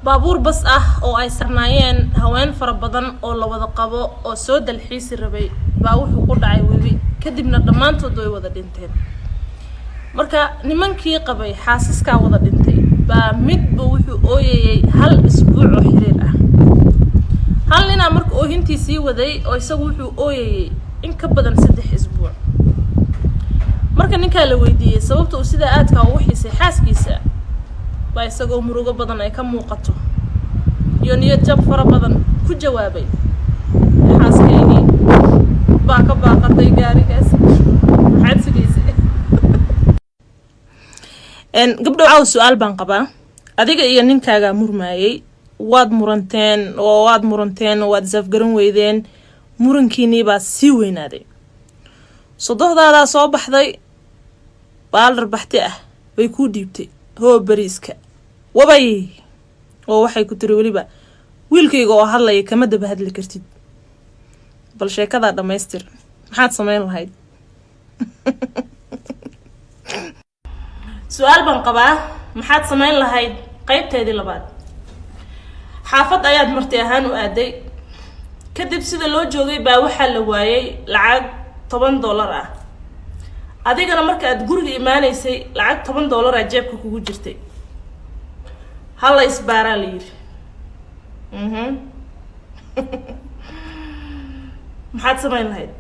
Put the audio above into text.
baabuur bas ah oo ay sarnaayeen haween fara badan oo la wada qabo oo soo dalxiisi rabay baa wuxuu ku dhacay webi kadibna dhammaantood way wada dhinteen marka nimankii qabay xaasaska wada dhintay baa midba wuxuu ooyayay hal isbuuc oo xiriir ah hal nina marka oohintiisii waday oo isagu wuxuu ooyayay in ka badan 3 isbuuc marka ninka la weydiiyay sababta uu sida aadka u xiisay xaaskiisa baa isagoo murugo badan ay ka muuqato iyo niyad jab fara badan ku jawaabay xaaskaygi baa ka baaqatay gaarigaas maxaad sugaysay gabdho caaw su'aal baan qabaa adiga iyo ninkaaga murmaayay waad muranteen waad safgaran weydeen murankiinii baa sii weynaaday sodohdaada soo baxday baalar baxti ah way ku dhiibtay hoo bariiska wabay oo waxay ku tiri waliba wiilkayga oo hadlay kama daba hadli kartid bal sheekada dhameystir maxaad sameyn lahayd su'aal baan qabaa maxaad sameyn lahayd qaybteedii labaad xaafad ayaad martay ahaan u aaday kadib sida loo joogay baa waxa la waayay lacag $10 ah adigana marka aad guriga iimaanaysay lacag $10 ah jeebka kugu jirtay hala isbaaraa la yiri maxaad sameyn lahayd